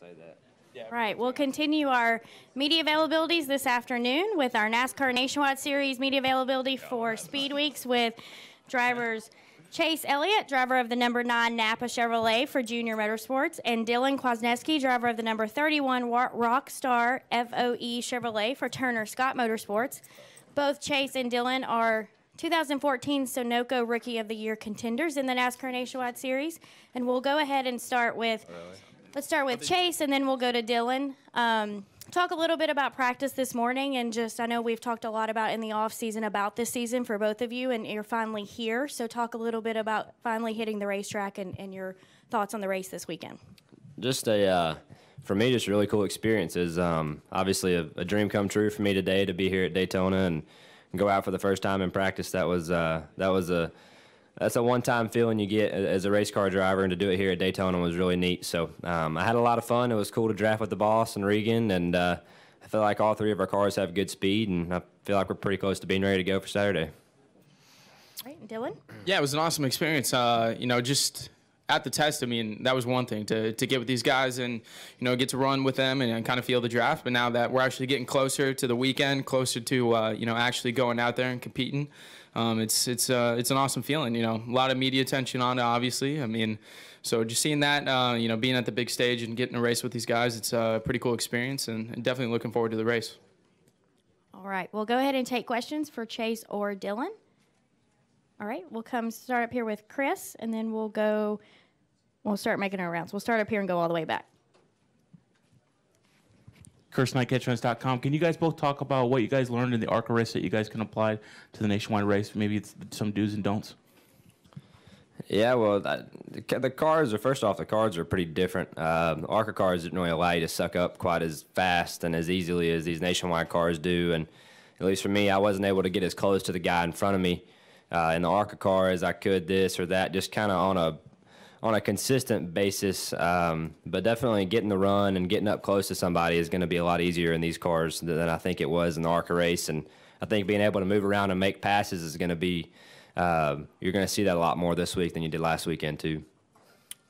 say that. Yeah. Right. We'll continue our media availabilities this afternoon with our NASCAR Nationwide Series media availability for Speed Weeks with drivers Chase Elliott, driver of the number 9 Napa Chevrolet for Junior Motorsports, and Dylan Kwasniewski, driver of the number 31 Rockstar FOE Chevrolet for Turner Scott Motorsports. Both Chase and Dylan are 2014 Sunoco Rookie of the Year contenders in the NASCAR Nationwide Series. And we'll go ahead and start with, let's start with Chase, and then we'll go to Dylan. Talk a little bit about practice this morning, and just, I know we've talked a lot about in the off season about this season for both of you, and you're finally here. So talk a little bit about finally hitting the racetrack and your thoughts on the race this weekend. Just for me, just a really cool experience. It's obviously a dream come true for me today to be here at Daytona and go out for the first time in practice. That's a one-time feeling you get as a race car driver, and to do it here at Daytona was really neat. So I had a lot of fun. It was cool to draft with the boss and Regan, and I feel like all three of our cars have good speed, and I feel like we're pretty close to being ready to go for Saturday. All right, Dylan? Yeah, it was an awesome experience. Just at the test, I mean, that was one thing, to get with these guys and, get to run with them and kind of feel the draft. But now that we're actually getting closer to the weekend, closer to, actually going out there and competing, it's an awesome feeling. A lot of media attention on it, obviously. I mean, so just seeing that, being at the big stage and getting a race with these guys, it's a pretty cool experience, and definitely looking forward to the race. All right, we'll go ahead and take questions for Chase or Dylan. All right, we'll start up here with Chris, and then we'll start making our rounds. We'll start up here and go all the way back. CurseNightCatchruns.com. Can you guys both talk about what you guys learned in the ARCA race that you guys can apply to the nationwide race? Maybe it's some do's and don'ts. Yeah, well, the cars are pretty different. The ARCA cars didn't really allow you to suck up quite as fast and as easily as these nationwide cars do. And at least for me, I wasn't able to get as close to the guy in front of me in the ARCA car as I could this or that, just kind of on a consistent basis. But definitely getting the run and getting up close to somebody is going to be a lot easier in these cars than I think it was in the ARCA race. And I think being able to move around and make passes is going to be you're going to see that a lot more this week than you did last weekend too.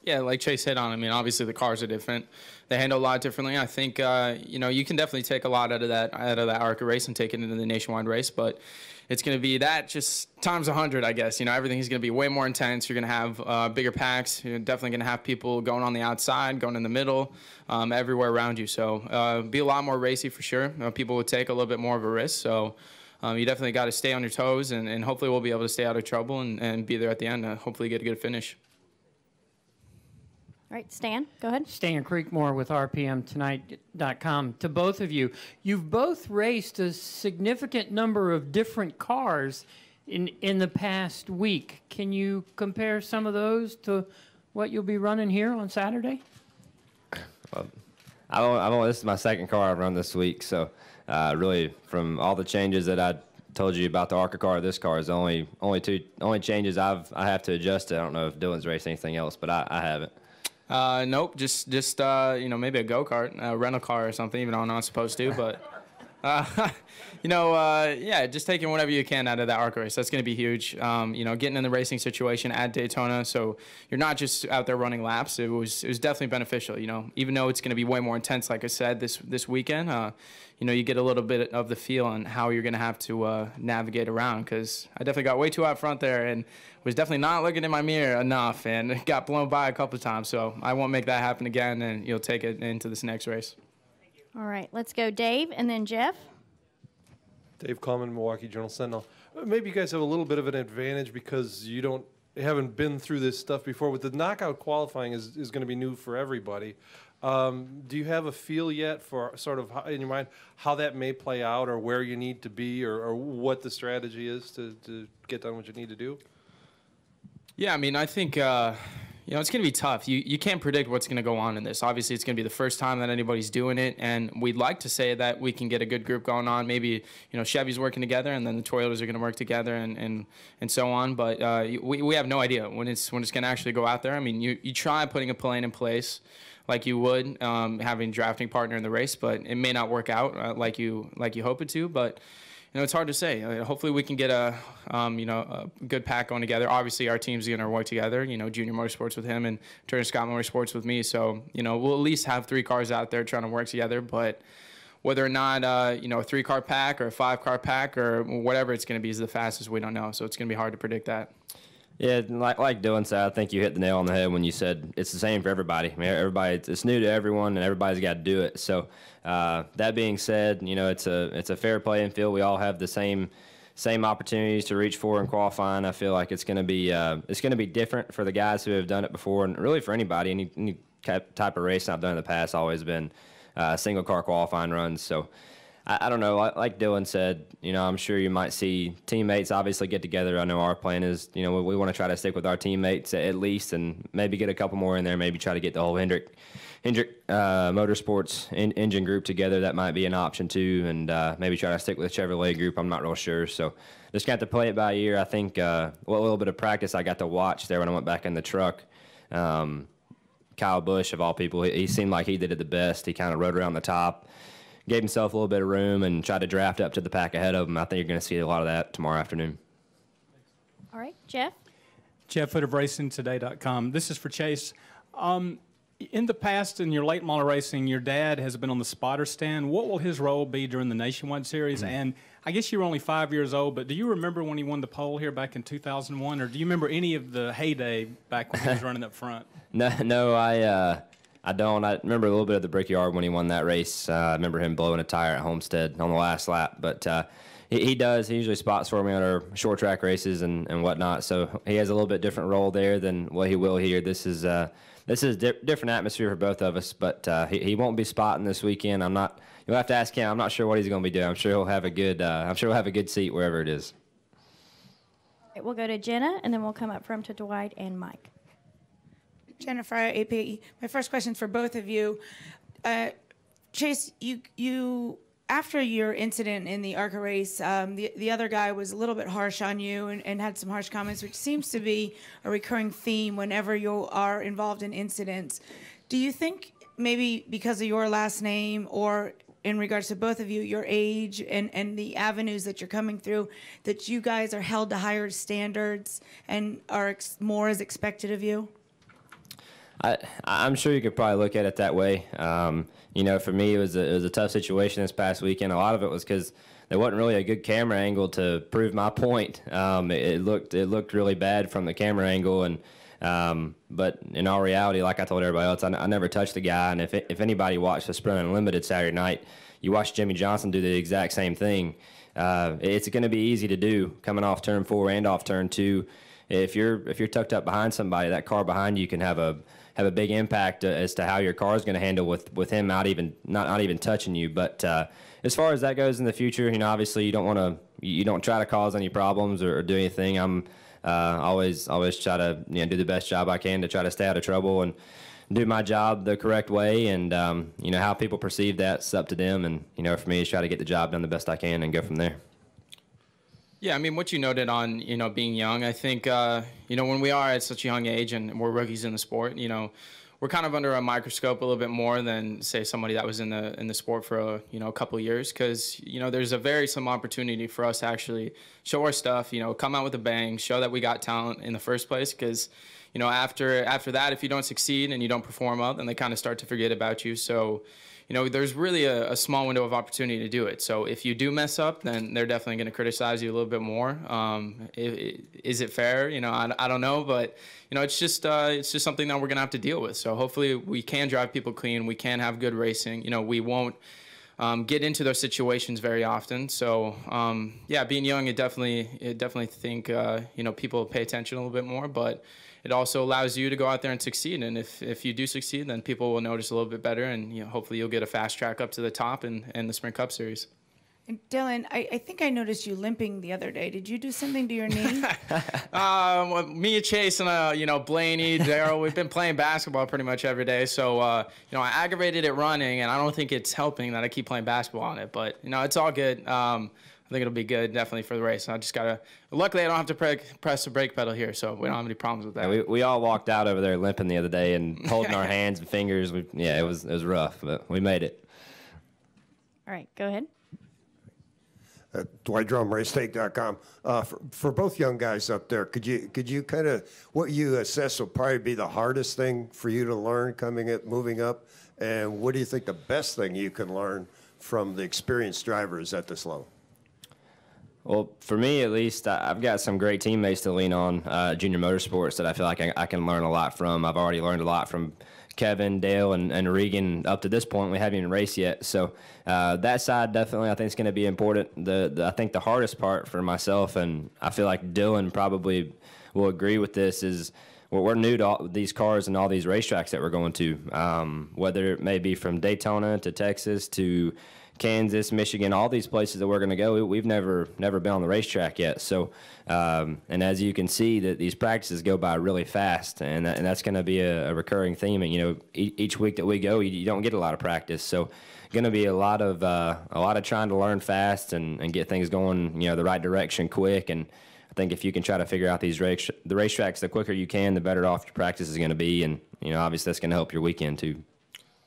Yeah, like Chase hit on, I mean, obviously the cars are different. They handle a lot differently. I think, you can definitely take a lot out of that ARCA race and take it into the nationwide race, but it's going to be that just times 100, I guess. Everything is going to be way more intense. You're going to have bigger packs. You're definitely going to have people going on the outside, going in the middle, everywhere around you. So be a lot more racy for sure. People would take a little bit more of a risk. So you definitely got to stay on your toes, and hopefully we'll be able to stay out of trouble and be there at the end and hopefully get a good finish. All right, Stan, go ahead. Stan Creekmore with RPMTonight.com. To both of you, you've both raced a significant number of different cars in the past week. Can you compare some of those to what you'll be running here on Saturday? Well, this is my second car I've run this week, so really from all the changes that I told you about the ARCA car, this car is the only changes I have to adjust to. I don't know if Dylan's raced anything else, but I haven't. Nope, just maybe a go-kart, a rental car or something, even though I'm not supposed to, but, yeah, just taking whatever you can out of that ARCA race. That's going to be huge. Getting in the racing situation at Daytona, so you're not just out there running laps. It was definitely beneficial, even though it's going to be way more intense, like I said, this weekend, you get a little bit of the feel on how you're going to have to navigate around, because I definitely got way too out front there and was definitely not looking in my mirror enough and got blown by a couple of times. So I won't make that happen again, and you'll take it into this next race. All right, let's go Dave and then Jeff. Dave Coleman, Milwaukee Journal-Sentinel. Maybe you guys have a little bit of an advantage because you haven't been through this stuff before. With the knockout qualifying is going to be new for everybody. Do you have a feel yet for sort of in your mind how that may play out, or where you need to be, or what the strategy is to get done what you need to do? Yeah, I mean, I think, it's going to be tough. You can't predict what's going to go on in this. Obviously, it's going to be the first time that anybody's doing it, and we'd like to say that we can get a good group going on. Maybe, Chevy's working together, and then the Toyotas are going to work together and so on. But we have no idea when it's going to actually go out there. I mean, you try putting a plan in place like you would having a drafting partner in the race, but it may not work out like you hope it to. But it's hard to say. Hopefully we can get a good pack going together. Obviously, our team's going to work together. Junior Motorsports with him and Turner Scott Motorsports with me. So, we'll at least have 3 cars out there trying to work together. But whether or not, a 3-car pack or a 5-car pack or whatever it's going to be is the fastest, we don't know. So it's going to be hard to predict that. Yeah, like Dylan said, I think you hit the nail on the head when you said it's the same for everybody. I mean, it's new to everyone, and everybody's got to do it. So that being said, it's a fair playing field. We all have the same opportunities to reach for in qualifying. I feel like it's going to be different for the guys who have done it before, and really for anybody. Any type of race I've done in the past always been single car qualifying runs. So I don't know. Like Dylan said, I'm sure you might see teammates obviously get together. I know our plan is, we want to try to stick with our teammates at least, and maybe get a couple more in there. Maybe try to get the whole Hendrick Motorsports engine group together. That might be an option too, and maybe try to stick with the Chevrolet group. I'm not real sure. So just got to play it by ear. I think a little bit of practice I got to watch there when I went back in the truck. Kyle Busch, of all people, he seemed like he did it the best. He kind of rode around the top, gave himself a little bit of room, and tried to draft up to the pack ahead of him. I think you're going to see a lot of that tomorrow afternoon. All right, Jeff. Jeff Hood of RacingToday.com. This is for Chase. In the past, in your late model racing, your dad has been on the spotter stand. What will his role be during the Nationwide Series? And I guess you were only 5 years old, but do you remember when he won the pole here back in 2001, or do you remember any of the heyday back when he was running up front? No, I don't. I remember a little bit of the Brickyard when he won that race. I remember him blowing a tire at Homestead on the last lap. But he does. He usually spots for me on our short track races and whatnot. So he has a little bit different role there than what he will here. This is different atmosphere for both of us. But he won't be spotting this weekend. You'll have to ask him. I'm not sure what he's going to be doing. I'm sure he'll have a good seat wherever it is. All right, we'll go to Jenna, and then we'll come up from to Dwight and Mike. Jennifer, APE. My first question for both of you. Chase, you after your incident in the ARCA race, the other guy was a little bit harsh on you and had some harsh comments, which seems to be a recurring theme whenever you are involved in incidents. Do you think maybe because of your last name or in regards to both of you, your age and the avenues that you're coming through, that you guys are held to higher standards and are more is expected of you? I'm sure you could probably look at it that way. For me, it was a tough situation this past weekend. A lot of it was because there wasn't really a good camera angle to prove my point. It looked really bad from the camera angle, but in all reality, like I told everybody else, I never touched the guy. And if anybody watched the Sprint Unlimited Saturday night, you watched Jimmy Johnson do the exact same thing. It's going to be easy to do coming off turn 4 and off turn 2. If you're tucked up behind somebody, that car behind you can have a big impact as to how your car is going to handle with him not even touching you. But as far as that goes in the future, obviously you don't try to cause any problems or do anything. I'm always try to do the best job I can to try to stay out of trouble and do my job the correct way. And how people perceive that's up to them. And for me, is try to get the job done the best I can and go from there. Yeah, I mean, what you noted on, being young, I think, when we are at such a young age and we're rookies in the sport, we're kind of under a microscope a little bit more than, say, somebody that was in the sport for, a couple of years because, there's a very slim opportunity for us to actually show our stuff, come out with a bang, show that we got talent in the first place because, after that, if you don't succeed and you don't perform well, then they kind of start to forget about you. So, there's really a small window of opportunity to do it. So if you do mess up, then they're definitely going to criticize you a little bit more. Is it fair? I don't know, but it's just something that we're going to have to deal with. So hopefully we can drive people clean. We can have good racing. We won't get into those situations very often. So being young, it definitely think people pay attention a little bit more, but it also allows you to go out there and succeed. And if you do succeed, then people will notice a little bit better, and hopefully you'll get a fast track up to the top in the Sprint Cup Series. And Dylan, I think I noticed you limping the other day. Did you do something to your knee? Me and Chase and Blaney, Daryl, we've been playing basketball pretty much every day. So I aggravated it running, and I don't think it's helping that I keep playing basketball on it. But it's all good. I think it'll be good, definitely, for the race. I just gotta. Luckily, I don't have to press the brake pedal here, so we don't have any problems with that. Yeah, we all walked out over there limping the other day and holding our hands and fingers. It was rough, but we made it. All right, go ahead. DwightDrumRaceTake.com. For both young guys up there, could you kind of, what you assess will probably be the hardest thing for you to learn moving up, and what do you think the best thing you can learn from the experienced drivers at this level? Well, for me at least, I've got some great teammates to lean on, Junior Motorsports, that I feel like I can learn a lot from. I've already learned a lot from Kevin, Dale, and Regan. Up to this point, we haven't even raced yet. So that side definitely I think is going to be important. I think the hardest part for myself, and I feel like Dylan probably will agree with this, is we're new to all these cars and all these racetracks that we're going to, whether it may be from Daytona to Texas to Kansas, Michigan, all these places that we're going to go, we've never been on the racetrack yet. So, and as you can see, that these practices go by really fast, and that's going to be a recurring theme. And each week that we go, you don't get a lot of practice. So, going to be a lot of trying to learn fast and get things going, the right direction quick. And I think if you can try to figure out the racetracks, the quicker you can, the better off your practice is going to be. And obviously that's going to help your weekend too.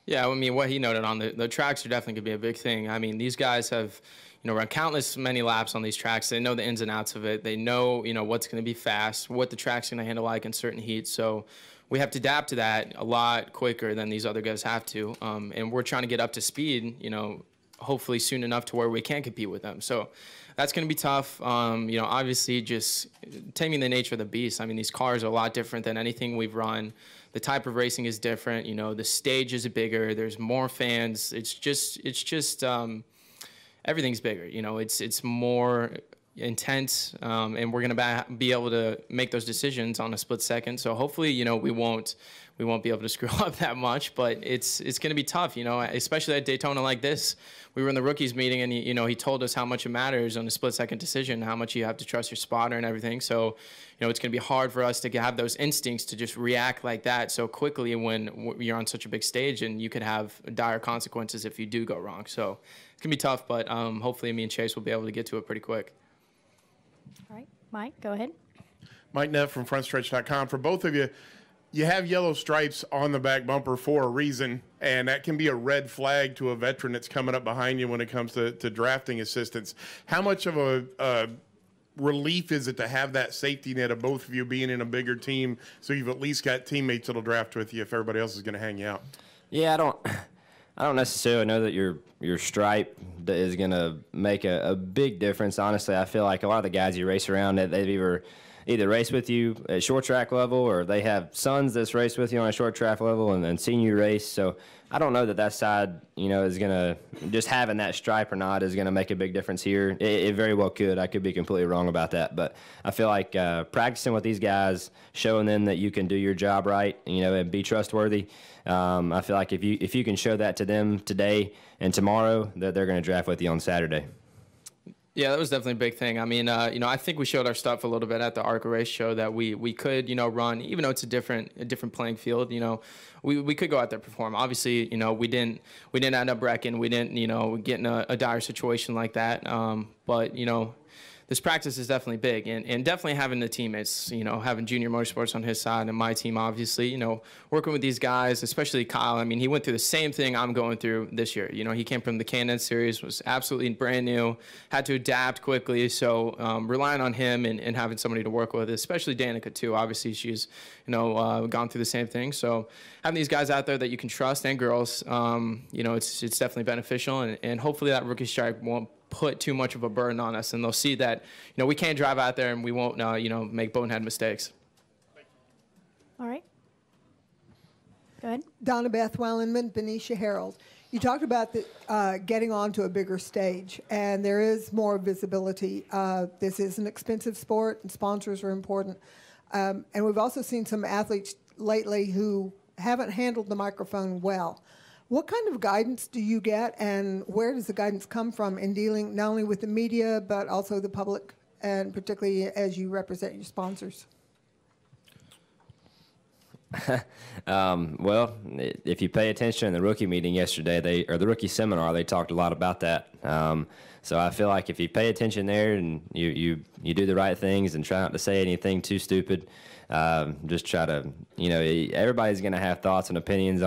Yeah, I mean, what he noted on the tracks are definitely going to be a big thing. I mean, these guys have, run countless many laps on these tracks. They know the ins and outs of it. They know, what's going to be fast, what the track's going to handle like in certain heats. So we have to adapt to that a lot quicker than these other guys have to. And we're trying to get up to speed, hopefully soon enough to where we can compete with them. So that's going to be tough. Obviously just taming the nature of the beast. I mean, these cars are a lot different than anything we've run. The type of racing is different. The stage is bigger. There's more fans. It's just everything's bigger. It's more intense, and we're gonna be able to make those decisions on a split second. So hopefully, we won't be able to screw up that much. But it's gonna be tough. Especially at Daytona like this. We were in the rookies meeting, and he told us how much it matters on a split second decision, how much you have to trust your spotter and everything. So, it's going to be hard for us to have those instincts to just react like that so quickly when you're on such a big stage, and you could have dire consequences if you do go wrong. So it's going to be tough, but hopefully me and Chase will be able to get to it pretty quick. All right, Mike, go ahead. Mike Neff from FrontStretch.com. For both of you, you have yellow stripes on the back bumper for a reason, and that can be a red flag to a veteran that's coming up behind you when it comes to drafting assistance. How much of a relief is it to have that safety net of both of you being in a bigger team, so you've at least got teammates that'll draft with you if everybody else is going to hang you out? Yeah, I don't necessarily know that your stripe is going to make a big difference. Honestly, I feel like a lot of the guys you race around, they've either race with you at short track level, or they have sons that's race with you on a short track level and seen you race. So I don't know that side, is going to, just having that stripe or not is going to make a big difference here. It very well could. I could be completely wrong about that. But I feel like practicing with these guys, showing them that you can do your job right, and be trustworthy. I feel like if you can show that to them today and tomorrow, that they're going to draft with you on Saturday. Yeah, that was definitely a big thing. I mean, I think we showed our stuff a little bit at the ARCA race show that we could, run, even though it's a different playing field. We could go out there and perform. Obviously, we didn't end up wrecking. We didn't, get in a dire situation like that. But this practice is definitely big, and definitely having the teammates, having Junior Motorsports on his side and my team, obviously, working with these guys, especially Kyle. I mean, he went through the same thing I'm going through this year. He came from the Can-Am series, was absolutely brand new, had to adapt quickly. So relying on him and having somebody to work with, especially Danica too. Obviously, she's, gone through the same thing. So having these guys out there that you can trust, and girls, it's definitely beneficial, and hopefully that rookie strike won't put too much of a burden on us, and they'll see that we can't drive out there and we won't make bonehead mistakes. All right, go ahead. Donna Beth Wellenman, Benicia Herald. You talked about getting onto a bigger stage, and there is more visibility. This is an expensive sport, and sponsors are important. And we've also seen some athletes lately who haven't handled the microphone well. What kind of guidance do you get, and where does the guidance come from in dealing not only with the media, but also the public, and particularly as you represent your sponsors? Well, if you pay attention in the rookie meeting yesterday, or the rookie seminar, they talked a lot about that. So I feel like if you pay attention there and you do the right things and try not to say anything too stupid, just try to, everybody's going to have thoughts and opinions,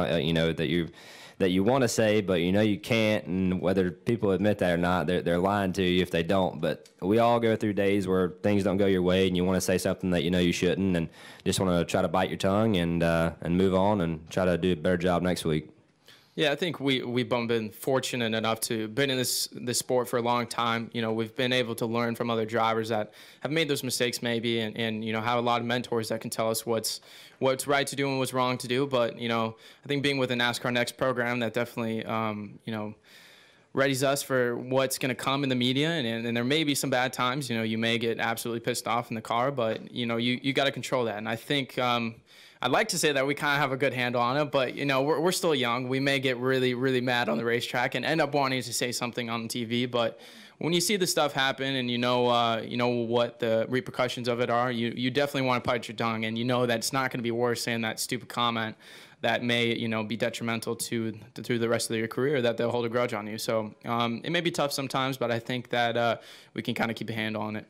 that that you want to say, but you know you can't, and whether people admit that or not, they're lying to you if they don't. But we all go through days where things don't go your way, and you want to say something that you know you shouldn't, and just want to try to bite your tongue and move on and try to do a better job next week. Yeah, I think we've been fortunate enough to been in this sport for a long time. You know, we've been able to learn from other drivers that have made those mistakes maybe, and you know, have a lot of mentors that can tell us what's right to do and what's wrong to do. But you know, I think being with the NASCAR Next program, that definitely you know, readies us for what's going to come in the media, and there may be some bad times. You know, you may get absolutely pissed off in the car, but you know, you got to control that. And I think I'd like to say that we kind of have a good handle on it, but you know, we're still young. We may get really, really mad on the racetrack and end up wanting to say something on TV. But when you see the stuff happen and you know what the repercussions of it are, you definitely want to bite your tongue, and you know that it's not going to be worse saying that stupid comment that may, you know, be detrimental to the rest of your career, that they'll hold a grudge on you. So it may be tough sometimes, but I think that we can kind of keep a handle on it.